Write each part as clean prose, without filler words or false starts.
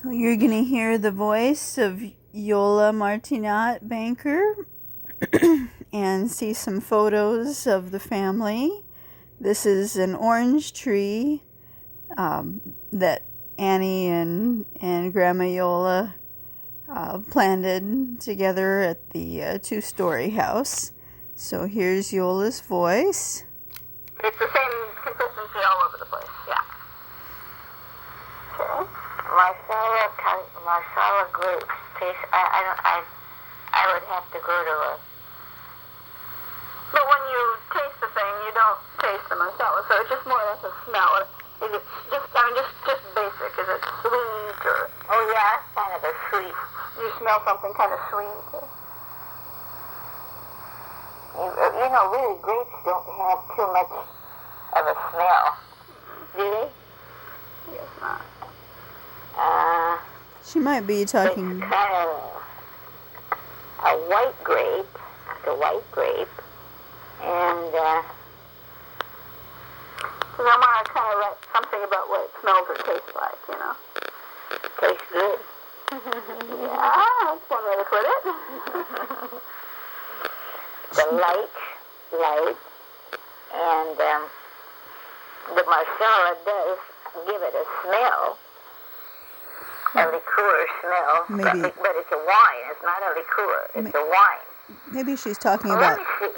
So you're going to hear the voice of Iole Martinat, banker, and see some photos of the family. This is an orange tree that Annie and Grandma Iole planted together at the two-story house. So here's Iole's voice. It's the same consistency all over the place, yeah. Okay. Marsala grapes taste. I would have to go to a. But when you taste the thing, you don't taste the marsala, so it's just more or less a smell. Is it just basic? Is it sweet or? Oh yeah, kind of a sweet. You smell something kind of sweet. You know, really, grapes don't have too much of a smell. Do they? Yes, not. She might be talking. It's kind of a white grape, and so I want to kind of write something about what it smells or tastes like, you know. Tastes good. Yeah, that's one way to put it. The light, and the marsala does give it a smell. A liqueur smell, Maybe. but it's a wine. It's not a liqueur. It's a wine. Maybe she's talking Let about me see.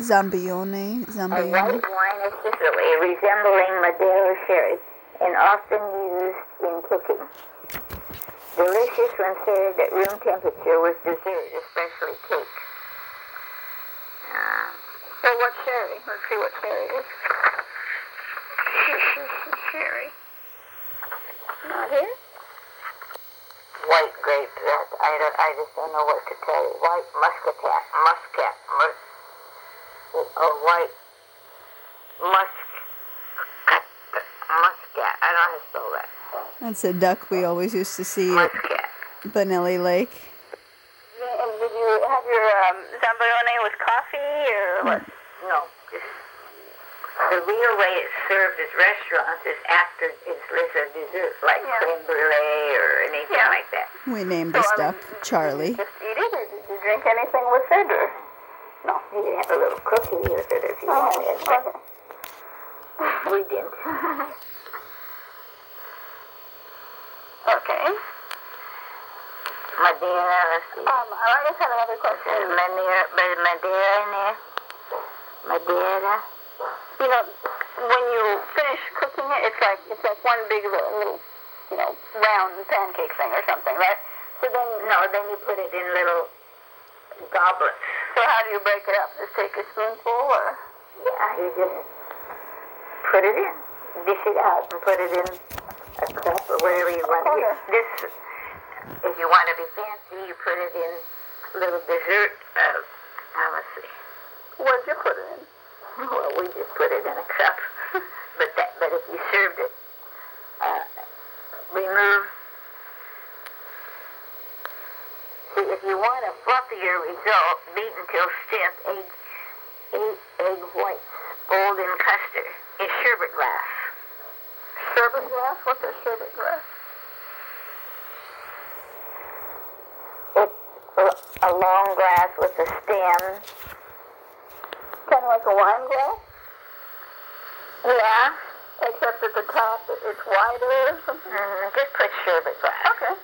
Zambione. A white wine of Sicily, resembling Madeira sherry, and often used in cooking. Delicious when served at room temperature with dessert, especially cake. So what sherry? Let's see what sherry is. Sherry. Not here? White grape. I just don't know what to tell you. White muscat. White muscat. I don't know how to spell that. That's a duck we always used to see Muscat. at Benelli Lake. And did you have your Zambione with coffee or what? No. The real way it's served at restaurants is after it's a dessert, like creme brulee or anything like that. We named this duck Charlie. Did you just eat it, or did you drink anything with it, or? No, you didn't have a little cookie with it if you wanted, but we didn't. Okay. Madeira, let's see. I just had another question. Madeira in there? Madeira. You know, when you finish cooking it, it's like one big little, you know, round pancake thing or something, right? So then, then you put it in little goblets. So how do you break it up? Just take a spoonful, or? Yeah, you just put it in, dish it out, and put it in a cup or wherever you want it. This, if you want to be fancy, you put it in little dessert. Let's see. What'd you put it in? Well, we just put it in a cup. But if you served it, remove. See, if you want a fluffier result, beat until stiff, 8 egg whites, boiled in custard, in sherbet glass. Sherbet glass? What's a sherbet glass? It's a long glass with a stem. Kind of like a wine glass? Yeah. Except at the top it's wider or something? Just put sherbet glass. Okay.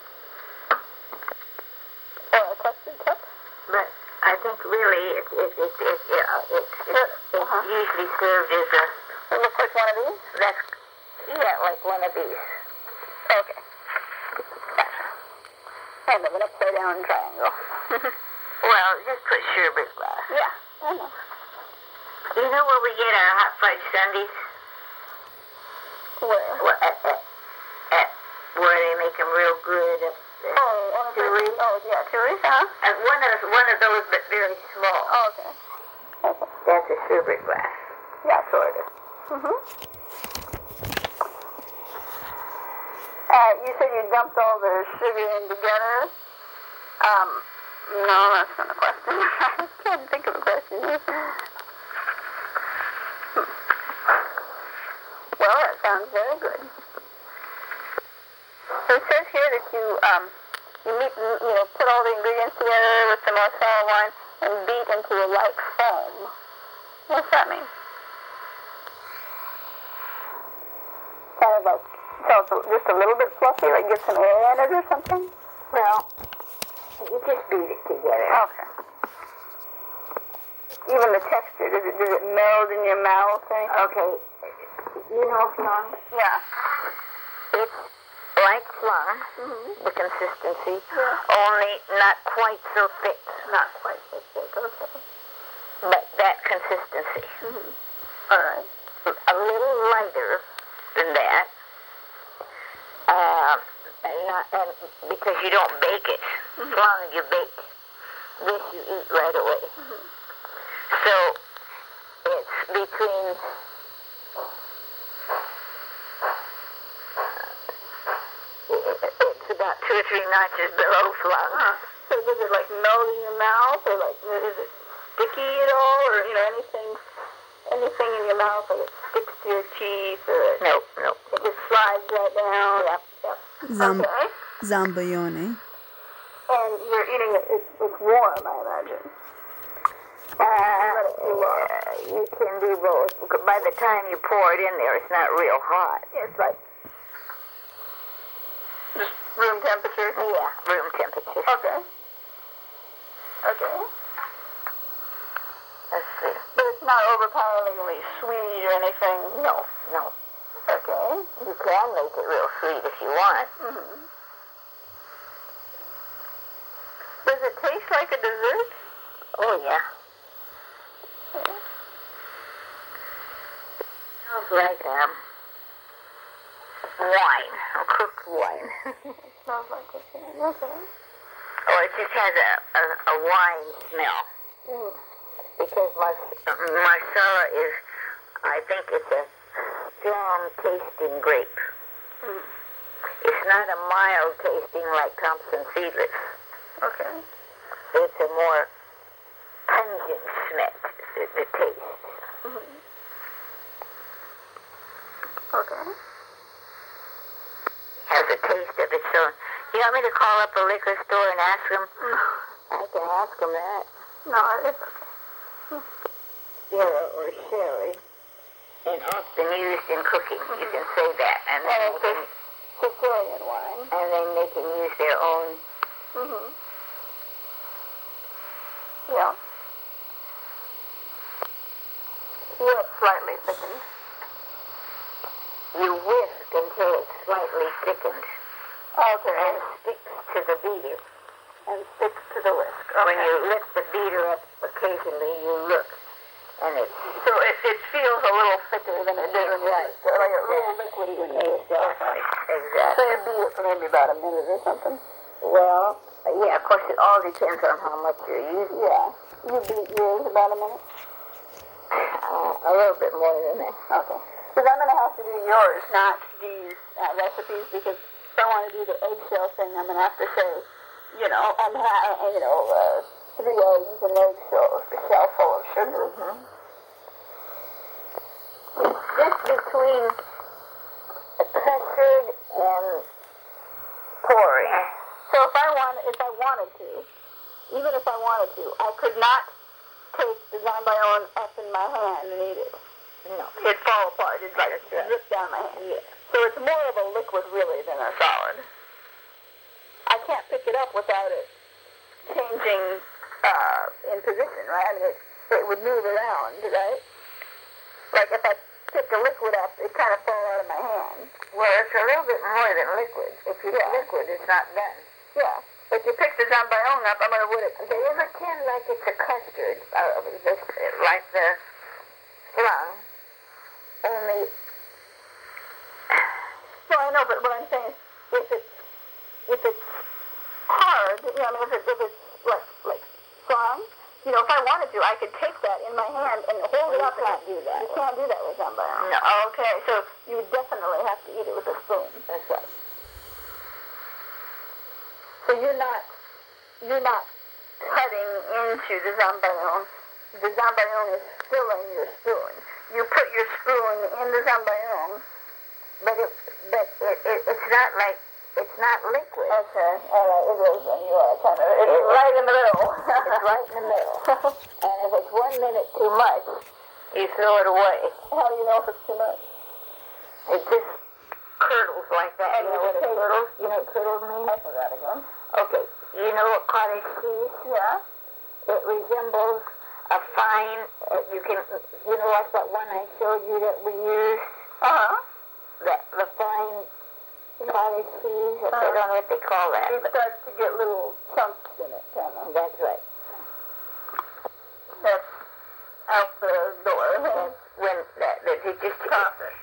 Or a custard cup? But I think really it's usually served as a... It looks like one of these? Like one of these. Okay. Kind of an upside down triangle. Well, just put sherbet glass. Yeah, I know. You know where we get our hot fudge sundaes? Where? Well, at where they make them real good. Toories. Oh, yeah, Toories, huh? And one of those, but very small. Oh, okay. That's a sherbet glass. Yeah, sort of. You said you dumped all the sugar in together. No, that's not a question. I can't think of a question. Well, that sounds very good. So it says here that you put all the ingredients together with some more sour wine and beat into a light foam. What's that mean? Kind of like, so it's just a little bit fluffy, like get some air in it or something? Well, you just beat it together. Okay. Even the texture, does it meld in your mouth or anything? Okay. You know, Flan? Yeah. It's like flan, the consistency, only not quite so thick. Not quite so thick, okay. But that consistency. All right. A little lighter than that. And because you don't bake it. Flan you bake. This you eat right away. So it's between it's about 2 or 3 notches below flan. So does it like melt in your mouth, or like is it sticky at all, or anything in your mouth, like it sticks to your teeth, or Nope. it just slides right down? Yep. Okay. Zambayone. And you're eating it. It's warm, I imagine. You can do both. By the time you pour it in there, it's not real hot. It's like just room temperature. Yeah, room temperature. Okay. Let's see. But it's not overpoweringly sweet or anything. No. Okay. You can make it real sweet if you want. Does it taste like a dessert? Oh, yeah. Okay. Smells like wine, or cooked wine. Smells like a thing. Okay. Or it just has a wine smell. Because Marsala is, I think it's a strong tasting grape. It's not a mild tasting like Thompson Seedless. Okay. It's a more pungent smell, the taste. Okay. Has a taste of its own. You want me to call up a liquor store and ask them? I can ask them that. No, it's okay. Syrah or sherry, and often used in cooking. You can say that, and then it's Sicilian wine. they can use their own. Yeah. Yeah, slightly thickened. You whisk until it's slightly thickened. Okay. And sticks to the beater. And sticks to the whisk. Okay. When you lift the beater up occasionally, you look, and So it feels a little thicker than it did when you whisked it, like a little liquidy when you whisked it. Exactly. So you beat it for maybe about a minute or something. Well, yeah, of course, it all depends on how much you're using. Yeah. You beat yours about a minute? A little bit more than that. Okay. Because I'm going to have to do yours, not these recipes, because if I want to do the eggshell thing, I'm going to have to say, I'm having, 3 eggs and an eggshell full of sugar. It's just between a custard and pouring. So if I wanted to, even if I wanted to, I could not take the zambayone up in my hand and eat it. No. It'd fall apart. It'd like drip down my hand. Yeah. So it's more of a liquid really than a solid. I can't pick it up without it changing in position, right? I mean, it would move around, right? Like if I pick the liquid up, it kind of fall out of my hand. Well, it's a little bit more than liquid. If it's liquid, it's not done. Yeah. But you pick the zambayone up, I'm going to put it. They ever pretend like it's a custard, like the flan, only... So I know, but what I'm saying is, if it's hard, if it's like strong, if I wanted to, I could take that in my hand and hold it up. You can't do that. You can't do that with zambayone. No. Okay, so you would definitely have to eat it with a spoon. That's right. So you're not cutting into the zambayone. The zambayone is filling your spoon. You put your spoon in the zambayone, But it's not like It's not liquid. Okay, all right, it is, and you are kind of, it's right in the middle. It's right in the middle. And if it's 1 minute too much, you throw it away. How do you know if it's too much? It just curdles like that. And You know what a curdle? You know what curdles means? I forgot again. Okay. You know what cottage cheese? Yeah. It resembles a fine, you know like that one I showed you that we use? Uh-huh. The fine cottage cheese? I don't know what they call that. It starts to get little chunks in it, kind of. That's right. That's out the door. That's when it just Process.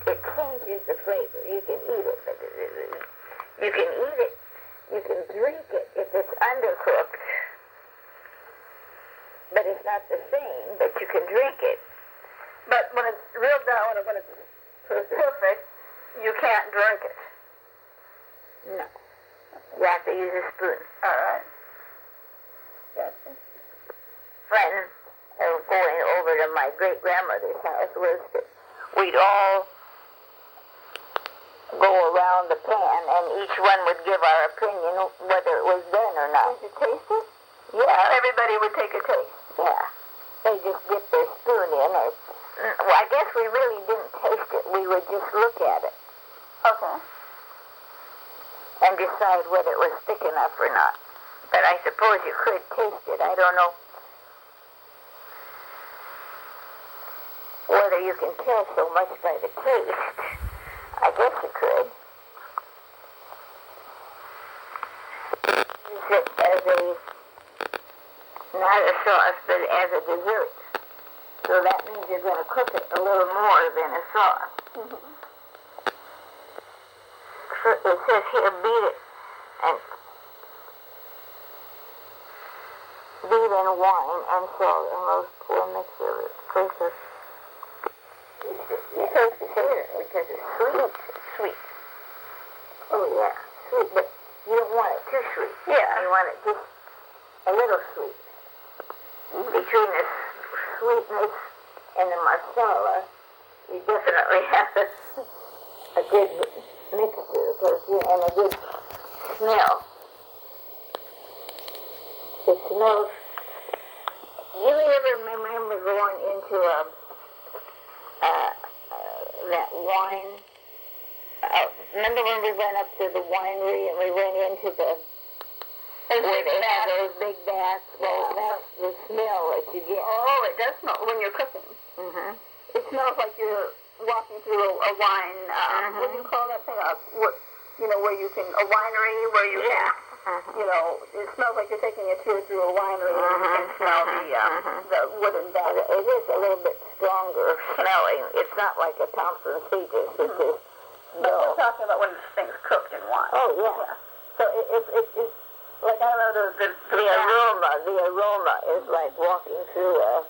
it changes the flavor. You can eat it, but you can eat it. You can drink it if it's undercooked, but it's not the same. But you can drink it. But when it's real down, when it's perfect, you can't drink it. No, you have to use a spoon. All right. Gotcha. Friend of going over to my great grandmother's house was that we'd all go around the pan, and each one would give our opinion whether it was done or not. Did you taste it? Yeah. Everybody would take a taste. Yeah. They just dip their spoon in. Well, I guess we really didn't taste it. We would just look at it Okay. and decide whether it was thick enough or not. But I suppose you could taste it. I don't know whether you can tell so much by the taste. I guess you could. Use it as not a sauce, but as a dessert. So that means you're going to cook it a little more than a sauce. Mm-hmm. It says here, beat it and beat in wine and salt and roast poor mixture of it. You taste it here because it's sweet. Sweet. Oh yeah, sweet, but you don't want it too sweet. Yeah. You want it just a little sweet. Between the sweetness and the masala, you definitely have a good mixture and a good smell. It smells. You ever remember going into that wine? Remember when we went up to the winery and we went into where they have those big baths? Well, that's the smell that you get. Oh, it does smell when you're cooking. Mm-hmm. It smells like you're walking through a wine, what do you call that thing? Where you can, a winery where you can, it smells like you're taking a tour through a winery and you can smell the wooden bath. It is a little bit stronger smelling. It's not like a Thompson Seegers. It's just But we're talking about when this thing's cooked in wine. Oh, yeah. So it's like, I don't know, the aroma is like walking through a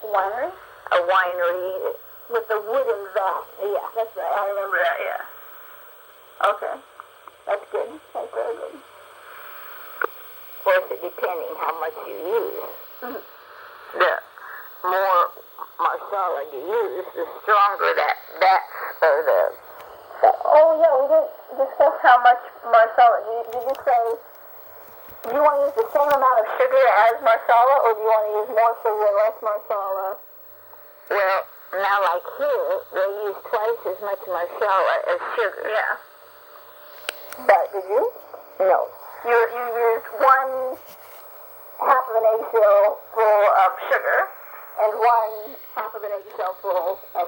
winery? A winery With the wooden vat. Yeah, That's right. I remember that, yeah. Okay. That's good. That's very good. Of course, it depending how much you use. Mm-hmm. The more masala you use, the stronger Oh, yeah, we didn't discuss how much marsala. Did you say, do you want to use the same amount of sugar as marsala, or do you want to use more sugar and less marsala? Well, now like here, they use twice as much masala as sugar. Yeah. But did you? No. You used 1/2 of an eggshell full of sugar and 1/2 of an eggshell full of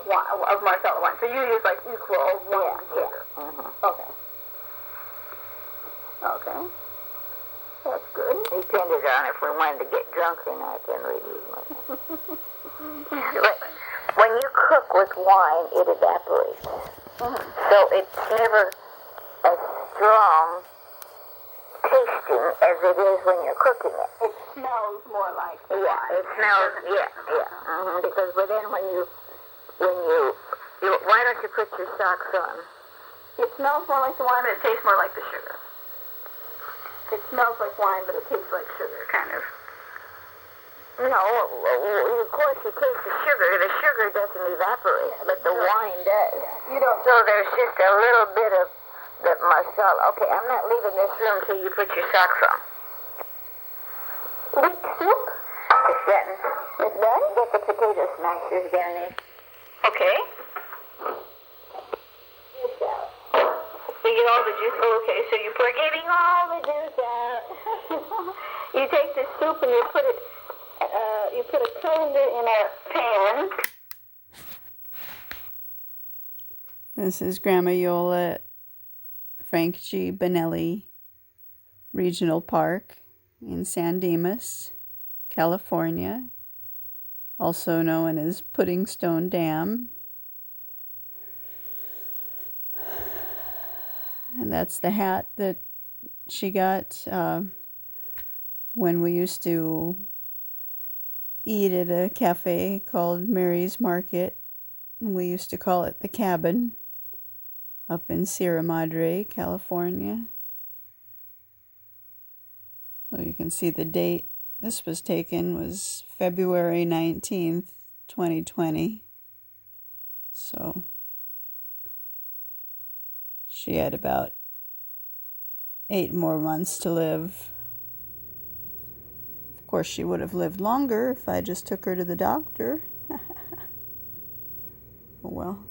marsala wine. So you use like equal wine and sugar. Yeah. Mm-hmm. Okay. Okay. That's good. Depended on if we wanted to get drunk or not, then we'd use much. But when you cook with wine, it evaporates. Mm-hmm. So it's never as strong tasting as it is when you're cooking it. It smells more like Yeah, wine. it smells, yeah. Mm-hmm. Because but then when you, why don't you put your socks on? It smells more like the wine, but it tastes more like the sugar. It smells like wine, but it tastes like sugar, kind of. No, of course you taste the sugar. The sugar doesn't evaporate, but the wine does. You don't. So there's just a little bit of the masala. Okay, I'm not leaving this room till you put your socks on. Leek soup? It's getting. It's done? Get the potato smashers down there. Okay. So you get all the juice. Oh, okay, so you put Getting all the juice out. you take the soup and you put it. You put a cylinder in a pan. This is Grandma Iole at Frank G. Bonelli Regional Park in San Dimas, California, also known as Pudding Stone Dam. And that's the hat that she got when we used to eat at a cafe called Mary's Market. And we used to call it the Cabin up in Sierra Madre, California. So you can see the date this was taken was February 19th, 2020. So she had about 8 more months to live. Of course, she would have lived longer if I just took her to the doctor. Oh well.